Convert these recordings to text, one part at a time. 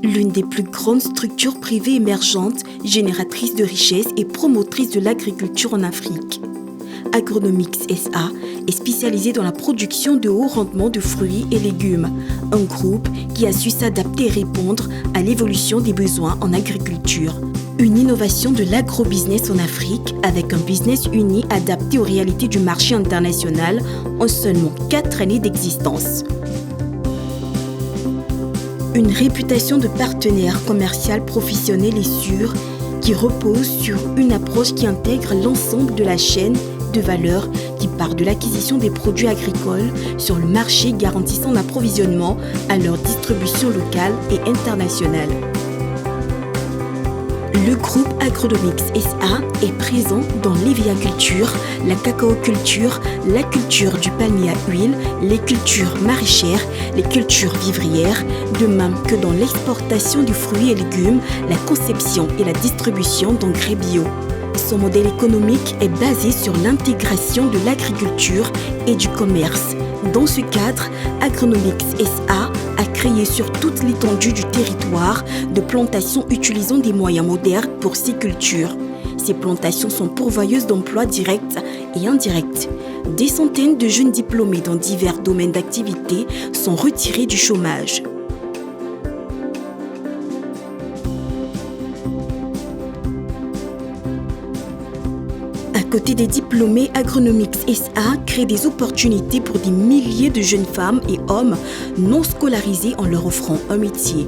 L'une des plus grandes structures privées émergentes, génératrices de richesses et promotrices de l'agriculture en Afrique. Agronomics SA est spécialisée dans la production de haut rendement de fruits et légumes, un groupe qui a su s'adapter et répondre à l'évolution des besoins en agriculture. Une innovation de l'agrobusiness en Afrique avec un business uni adapté aux réalités du marché international en seulement 4 années d'existence. Une réputation de partenaire commercial professionnel et sûr qui repose sur une approche qui intègre l'ensemble de la chaîne de valeur qui part de l'acquisition des produits agricoles sur le marché garantissant l'approvisionnement à leur distribution locale et internationale. Le groupe Agronomics SA est présent dans l'éviaculture, la cacaoculture, la culture du palmier à huile, les cultures maraîchères, les cultures vivrières, de même que dans l'exportation de fruits et légumes, la conception et la distribution d'engrais bio. Son modèle économique est basé sur l'intégration de l'agriculture et du commerce. Dans ce cadre, Agronomics SA a créé sur toute l'étendue du territoire de plantations utilisant des moyens modernes pour ces cultures. Ces plantations sont pourvoyeuses d'emplois directs et indirects. Des centaines de jeunes diplômés dans divers domaines d'activité sont retirés du chômage. À côté des diplômés, Agronomics SA crée des opportunités pour des milliers de jeunes femmes et hommes non scolarisés en leur offrant un métier.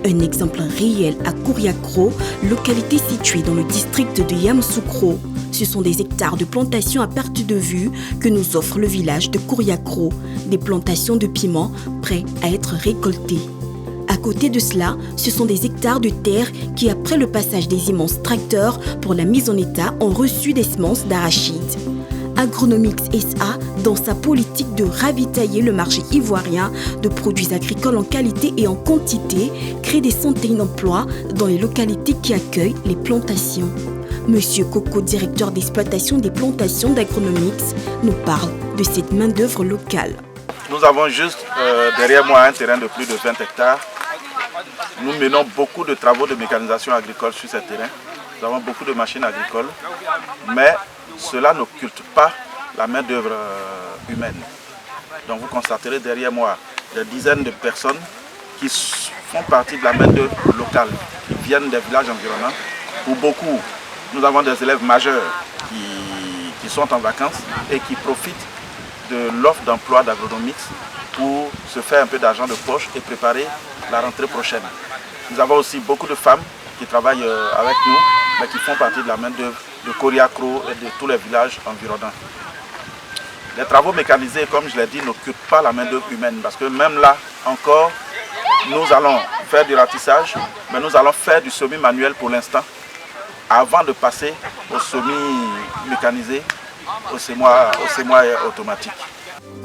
Un exemple réel à Kouriakro, localité située dans le district de Yamoussoukro. Ce sont des hectares de plantations à perte de vue que nous offre le village de Kouriakro, des plantations de piments prêts à être récoltés. À côté de cela, ce sont des hectares de terre qui, après le passage des immenses tracteurs pour la mise en état, ont reçu des semences d'arachides. Agronomics SA, dans sa politique de ravitailler le marché ivoirien de produits agricoles en qualité et en quantité, crée des centaines d'emplois dans les localités qui accueillent les plantations. Monsieur Coco, directeur d'exploitation des plantations d'Agronomics, nous parle de cette main-d'œuvre locale. Nous avons juste derrière moi un terrain de plus de 20 hectares. Nous menons beaucoup de travaux de mécanisation agricole sur ce terrain. Nous avons beaucoup de machines agricoles, mais cela n'occulte pas la main-d'œuvre humaine. Donc vous constaterez derrière moi des dizaines de personnes qui font partie de la main-d'œuvre locale, qui viennent des villages environnants. Pour beaucoup, nous avons des élèves majeurs qui sont en vacances et qui profitent de l'offre d'emploi d'Agronomics pour se faire un peu d'argent de poche et préparer la rentrée prochaine. Nous avons aussi beaucoup de femmes qui travaillent avec nous, mais qui font partie de la main-d'œuvre de Kouriakro et de tous les villages environnants. Les travaux mécanisés, comme je l'ai dit, n'occupent pas la main-d'œuvre humaine, parce que même là encore, nous allons faire du ratissage, mais nous allons faire du semis manuel pour l'instant, avant de passer au semis mécanisé, au semoir automatique.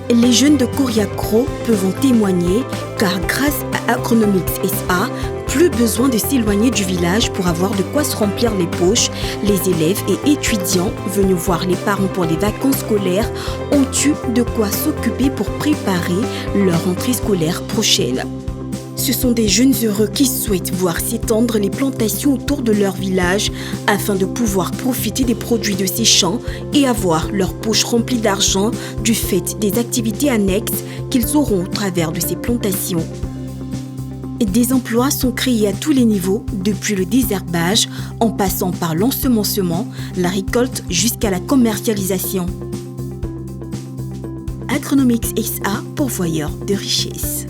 Les jeunes de Kouriakro peuvent en témoigner car grâce à Agronomics SA, plus besoin de s'éloigner du village pour avoir de quoi se remplir les poches. Les élèves et étudiants venus voir les parents pour les vacances scolaires ont eu de quoi s'occuper pour préparer leur rentrée scolaire prochaine. Ce sont des jeunes heureux qui souhaitent voir s'étendre les plantations autour de leur village afin de pouvoir profiter des produits de ces champs et avoir leurs poches remplies d'argent du fait des activités annexes qu'ils auront au travers de ces plantations. Des emplois sont créés à tous les niveaux, depuis le désherbage, en passant par l'ensemencement, la récolte jusqu'à la commercialisation. Agronomics SA, pourvoyeur de richesses.